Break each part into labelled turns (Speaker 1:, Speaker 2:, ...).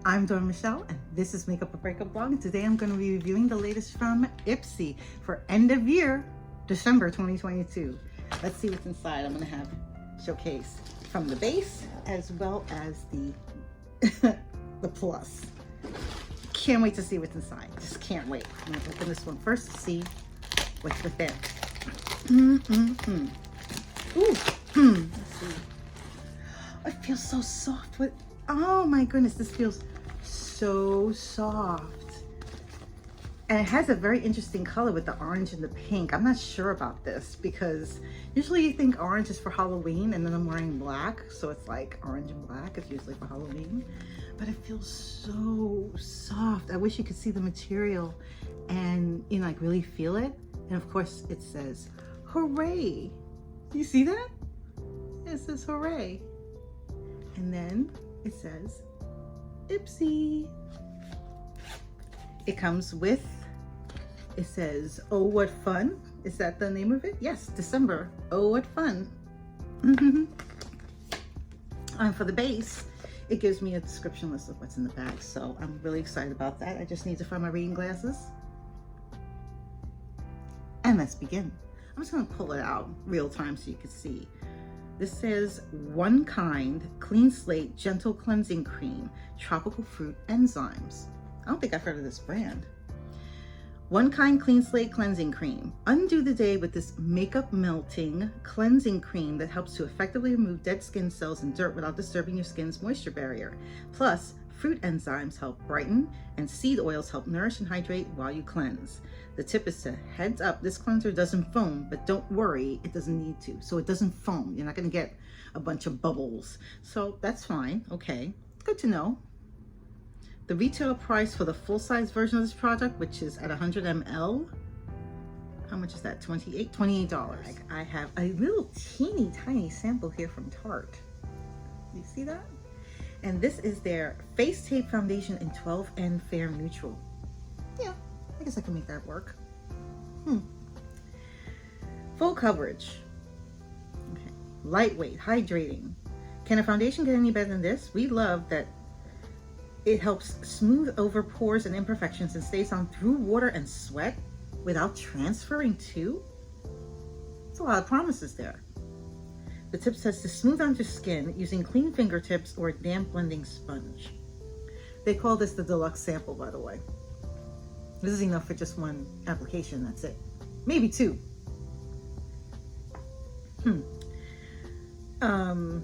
Speaker 1: I'm Dora Michelle, and this is Makeup a Breakup blog, and today I'm going to be reviewing the latest from Ipsy for end of year, December 2022. Let's see what's inside. I'm going to have showcase from the base as well as the the plus. Can't wait to see what's inside. Just can't wait. I'm going to open this one first to see what's within. Ooh. Let's see. It feels so soft. Oh my goodness, this feels so soft. And it has a very interesting color with the orange and the pink. I'm not sure about this because usually you think orange is for Halloween, and then I'm wearing black, so it's like orange and black is usually for Halloween. But it feels so soft. I wish you could see the material and like really feel it. And of course it says hooray. Do you see that? It says hooray. And then it says Ipsy. It comes with, it says, oh, what fun. Is that the name of it? Yes, December. Oh, what fun. And for the base, it gives me a description list of what's in the bag. So I'm really excited about that. I just need to find my reading glasses. And let's begin. I'm just gonna pull it out real time so you can see. This says One Kind Clean Slate Gentle Cleansing Cream, Tropical Fruit Enzymes. I don't think I've heard of this brand. One Kind Clean Slate Cleansing Cream. Undo the day with this makeup melting cleansing cream that helps to effectively remove dead skin cells and dirt without disturbing your skin's moisture barrier. Plus, fruit enzymes help brighten and seed oils help nourish and hydrate while you cleanse. The tip is to heads up, this cleanser doesn't foam, but don't worry, it doesn't need to. So it doesn't foam. You're not gonna get a bunch of bubbles. So that's fine, okay, good to know. The retail price for the full-size version of this product, which is at 100 ml, how much is that? $28. I have a little teeny tiny sample here from Tarte. You see that? And this is their Face Tape Foundation in 12N Fair Neutral. Yeah, I guess I can make that work. Full coverage. Okay. Lightweight, hydrating. Can a foundation get any better than this? We love that it helps smooth over pores and imperfections and stays on through water and sweat without transferring too. That's a lot of promises there. The tip says to smooth onto skin using clean fingertips or a damp blending sponge. They call this the deluxe sample, by the way. This is enough for just one application, that's it. Maybe two.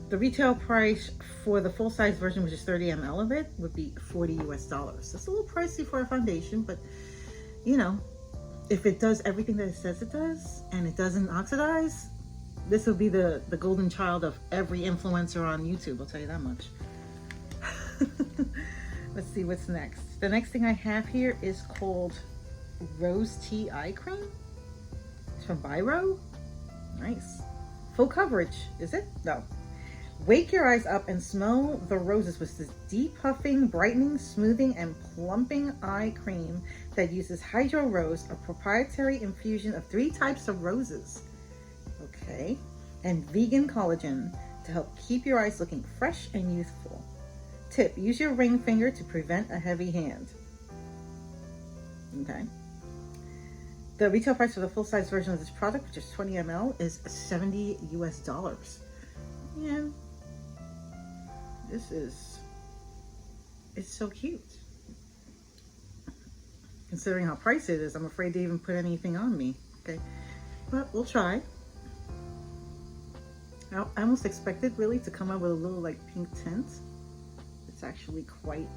Speaker 1: The retail price for the full-size version, which is 30 ml of it, would be $40 US. That's a little pricey for a foundation, but you know, if it does everything that it says it does and it doesn't oxidize, this will be the golden child of every influencer on YouTube, I'll tell you that much. Let's see what's next. The next thing I have here is called Rose Tea Eye Cream. It's from Biro. Nice. Full coverage, is it? No. Wake your eyes up and smell the roses with this depuffing, brightening, smoothing, and plumping eye cream that uses Hydro Rose, a proprietary infusion of 3 types of roses. Okay, and vegan collagen to help keep your eyes looking fresh and youthful. Tip, use your ring finger to prevent a heavy hand. Okay. The retail price for the full-size version of this product, which is 20 ml, is $70 US. And this is, it's so cute. Considering how pricey it is, I'm afraid to even put anything on me. Okay, but we'll try. I almost expected really to come out with a little like pink tint. It's actually quite, you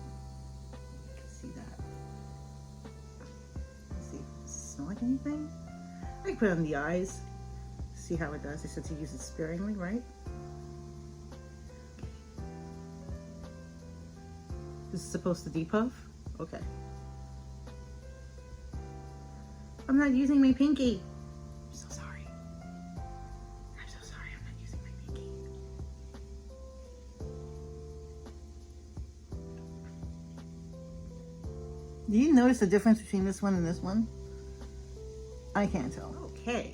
Speaker 1: can see that. Let's see, does it smell like anything? I can put it on the eyes, see how it does. They said to use it sparingly, right? This is supposed to depuff? Okay. I'm not using my pinky. I'm so sorry. Do you notice the difference between this one and this one? I can't tell. Okay,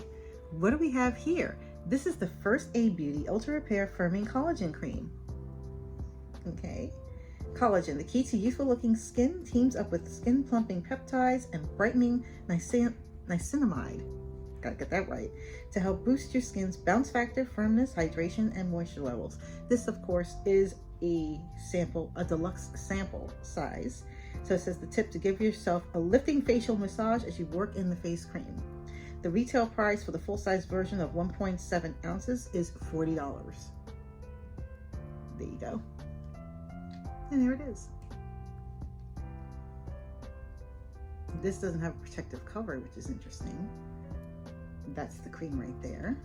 Speaker 1: what do we have here? This is the First Aid Beauty Ultra Repair Firming Collagen Cream. Okay, Collagen, the key to youthful looking skin, teams up with skin plumping peptides and brightening niacinamide, gotta get that right, to help boost your skin's bounce factor, firmness, hydration, and moisture levels. This, of course, is a deluxe sample size. So it says the tip to give yourself a lifting facial massage as you work in the face cream. The retail price for the full-size version of 1.7 ounces is $40. There you go. And there it is. This doesn't have a protective cover, which is interesting. That's the cream right there.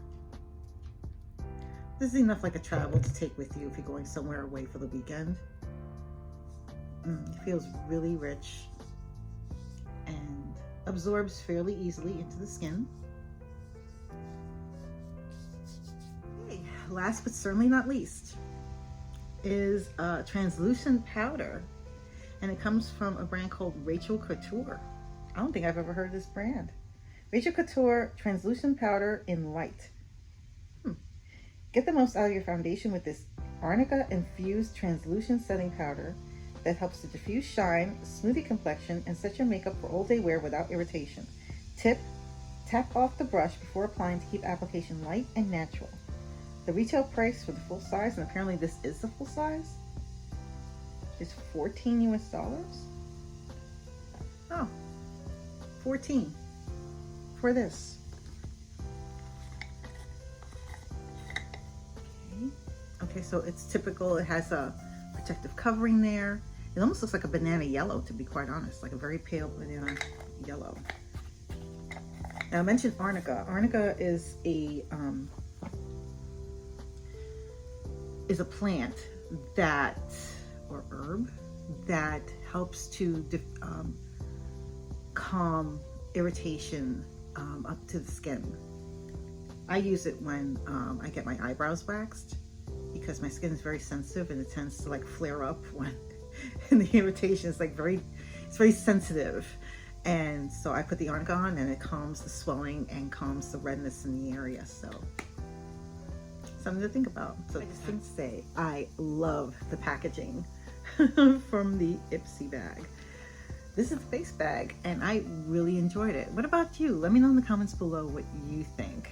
Speaker 1: This is enough like a travel to take with you if you're going somewhere away for the weekend. It feels really rich and absorbs fairly easily into the skin. Okay, last but certainly not least is a translucent powder, and it comes from a brand called Rachel Couture. I don't think I've ever heard of this brand. Rachel Couture translucent powder in light. Get the most out of your foundation with this arnica infused translucent setting powder that helps to diffuse shine, smooth your complexion, and set your makeup for all day wear without irritation. Tip: tap off the brush before applying to keep application light and natural. The retail price for the full size, and apparently this is the full size, is $14 US. Oh, 14 for this. Okay, so it's typical. It has a protective covering there. It almost looks like a banana yellow, to be quite honest, like a very pale banana yellow. Now I mentioned arnica. Arnica is a plant that, or herb, that helps to calm irritation up to the skin. I use it when I get my eyebrows waxed, because my skin is very sensitive and it tends to like flare up when and the irritation is like it's very sensitive. And so I put the arnica on and it calms the swelling and calms the redness in the area. So something to think about. So I just can say I love the packaging from the Ipsy bag. This is the base bag and I really enjoyed it. What about you? Let me know in the comments below what you think.